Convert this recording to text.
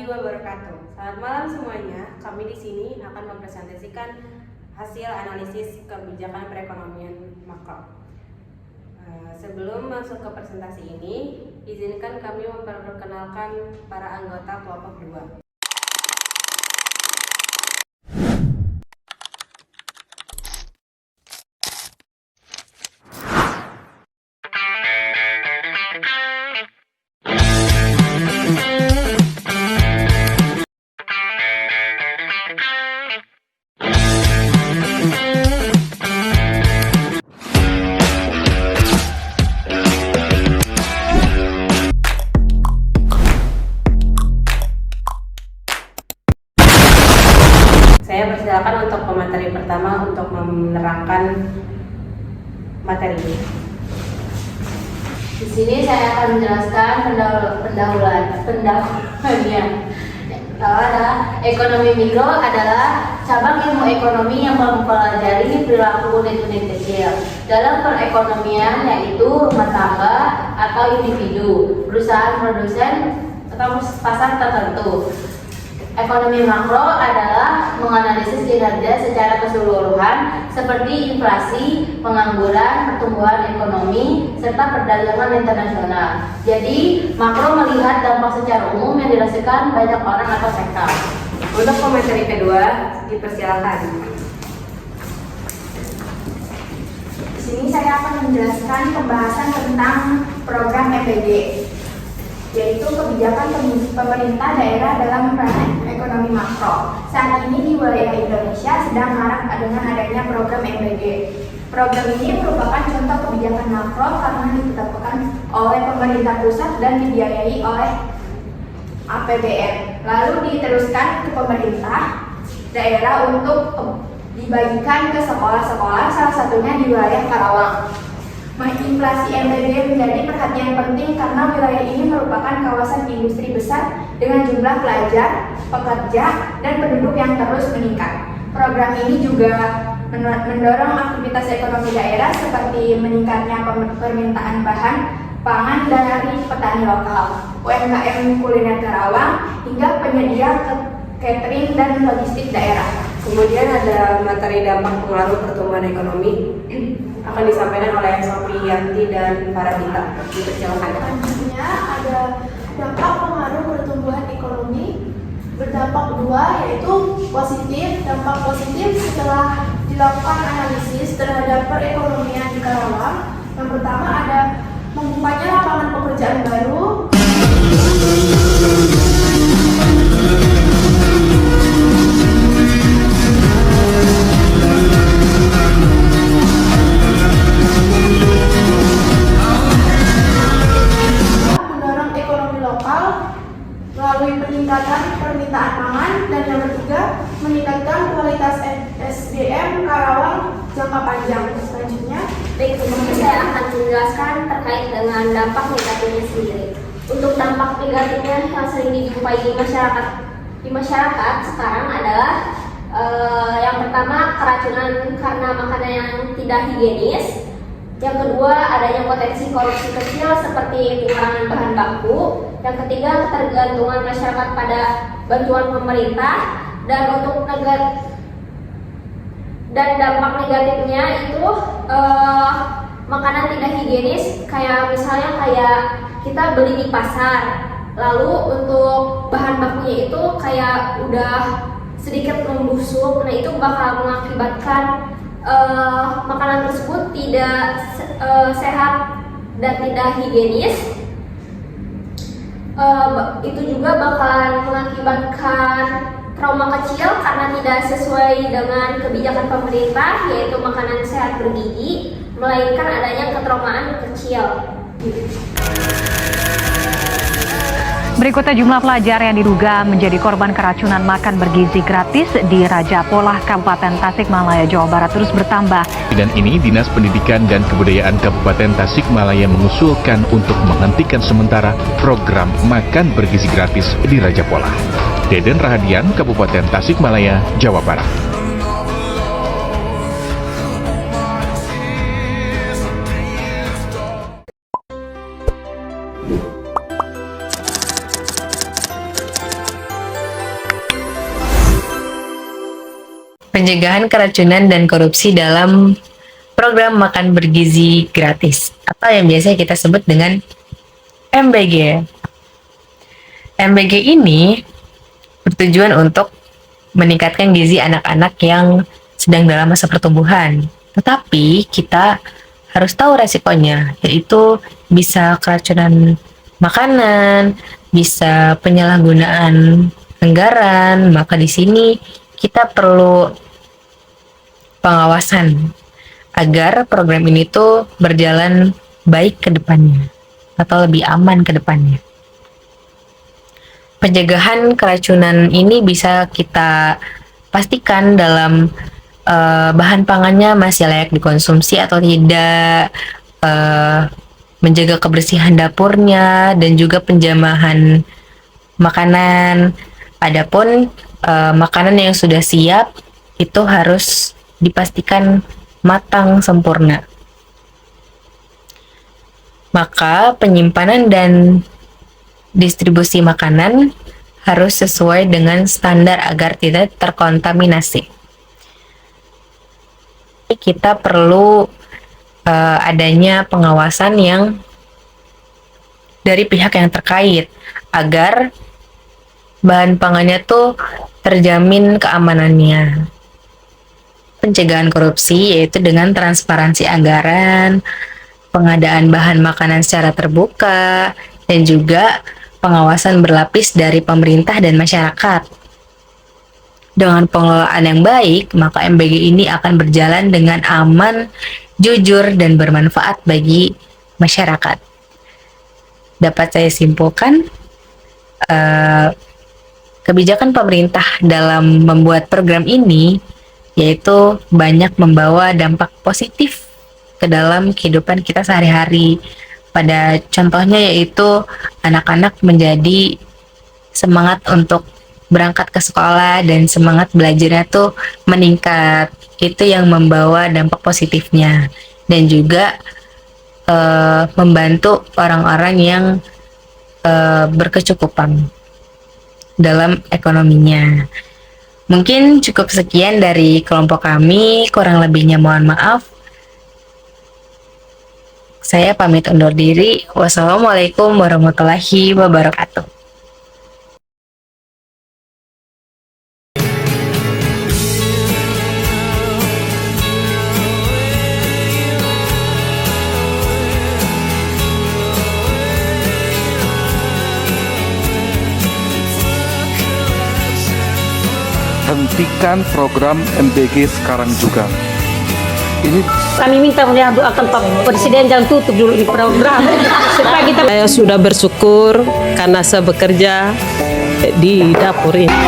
warahmatullahi wabarakatuh. Selamat malam semuanya. Kami di sini akan mempresentasikan hasil analisis kebijakan perekonomian makro. Sebelum masuk ke presentasi ini, izinkan kami memperkenalkan para anggota kelompok 2. Saya persilakan untuk pemateri pertama untuk menerangkan materi ini. Di sini saya akan menjelaskan pendahuluannya. Adalah ekonomi mikro adalah cabang ilmu ekonomi yang mempelajari perilaku unit-unit kecil dalam perekonomian, yaitu rumah tangga atau individu, perusahaan produsen atau pasar tertentu. Ekonomi makro adalah menganalisis kinerja secara keseluruhan seperti inflasi, pengangguran, pertumbuhan ekonomi, serta perdagangan internasional. Jadi, makro melihat dampak secara umum yang dirasakan banyak orang atau sektor. Untuk pemateri kedua, dipersilakan. Di sini saya akan menjelaskan pembahasan tentang program EPD, yaitu kebijakan pemerintah daerah dalam ranah ekonomi makro. Saat ini di wilayah Indonesia sedang marak dengan adanya program EPD. Program ini merupakan contoh kebijakan makro karena ditetapkan oleh pemerintah pusat dan dibiayai oleh APBN. Lalu diteruskan ke pemerintah daerah untuk dibagikan ke sekolah-sekolah, salah satunya di wilayah Karawang. Inflasi EPD menjadi perhatian penting karena wilayah ini merupakan kawasan industri besar dengan jumlah pelajar, pekerja, dan penduduk yang terus meningkat. Program ini juga mendorong aktivitas ekonomi daerah seperti meningkatnya permintaan bahan pangan dari petani lokal, UMKM kuliner Karawang, hingga penyedia catering dan logistik daerah. Kemudian ada materi dampak pengaruh pertumbuhan ekonomi akan disampaikan oleh Sofiyanti dan Farahita. Dipersilakan. Selanjutnya ada dampak pengaruh pertumbuhan ekonomi berdampak dua, yaitu positif. Dampak positif setelah dilakukan analisis terhadap perekonomian di Karawang. Yang pertama ada membukanya lapangan pekerjaan baru. Melalui peningkatan permintaan pangan, dan yang ketiga meningkatkan kualitas SDM Karawang jangka panjang. Selanjutnya, saya akan menjelaskan terkait dengan dampak negatifnya sendiri. Untuk dampak negatifnya yang sering dijumpai di masyarakat sekarang adalah yang pertama, keracunan karena makanan yang tidak higienis. Yang kedua, adanya potensi korupsi kecil seperti pengurangan bahan baku. Yang ketiga, ketergantungan masyarakat pada bantuan pemerintah. Dan dampak negatifnya itu makanan tidak higienis, kayak misalnya kita beli di pasar, lalu untuk bahan bakunya itu kayak udah sedikit membusuk. Nah, itu bakal mengakibatkan makanan tersebut tidak sehat dan tidak higienis. Itu juga bakalan mengakibatkan trauma kecil karena tidak sesuai dengan kebijakan pemerintah, yaitu makanan sehat bergizi, melainkan adanya ketraumaan kecil. Berikutnya jumlah pelajar yang diduga menjadi korban keracunan makan bergizi gratis di Raja Polah, Kabupaten Tasikmalaya, Jawa Barat terus bertambah. Dan ini Dinas Pendidikan dan Kebudayaan Kabupaten Tasikmalaya mengusulkan untuk menghentikan sementara program makan bergizi gratis di Raja Polah. Deden Rahadian, Kabupaten Tasikmalaya, Jawa Barat. pencegahan keracunan dan korupsi dalam program makan bergizi gratis atau yang biasa kita sebut dengan MBG. MBG ini bertujuan untuk meningkatkan gizi anak-anak yang sedang dalam masa pertumbuhan. Tetapi kita harus tahu resikonya, yaitu bisa keracunan makanan, bisa penyalahgunaan anggaran. Maka di sini kita perlu pengawasan agar program ini tuh berjalan baik ke depannya atau lebih aman ke depannya. Pencegahan keracunan ini bisa kita pastikan dalam bahan pangannya masih layak dikonsumsi atau tidak, menjaga kebersihan dapurnya, dan juga penjamahan makanan. Adapun makanan yang sudah siap itu harus dipastikan matang sempurna. Maka penyimpanan dan distribusi makanan harus sesuai dengan standar agar tidak terkontaminasi. Kita perlu adanya pengawasan yang dari pihak yang terkait agar bahan pangannya tuh terjamin keamanannya. Pencegahan korupsi yaitu dengan transparansi anggaran, pengadaan bahan makanan secara terbuka, dan juga pengawasan berlapis dari pemerintah dan masyarakat. Dengan pengelolaan yang baik, maka MBG ini akan berjalan dengan aman, jujur, dan bermanfaat bagi masyarakat. Dapat saya simpulkan, kebijakan pemerintah dalam membuat program ini yaitu banyak membawa dampak positif ke dalam kehidupan kita sehari-hari. Pada contohnya yaitu anak-anak menjadi semangat untuk berangkat ke sekolah dan semangat belajarnya tuh meningkat. Itu yang membawa dampak positifnya, dan juga membantu orang-orang yang berkecukupan dalam ekonominya. Mungkin cukup sekian dari kelompok kami, kurang lebihnya mohon maaf. Saya pamit undur diri. Wassalamualaikum warahmatullahi wabarakatuh. Hentikan program MBG sekarang juga. Ini kami minta akan Pak Presiden jangan tutup dulu di program supaya kita. Saya sudah bersyukur karena saya bekerja di dapur ini.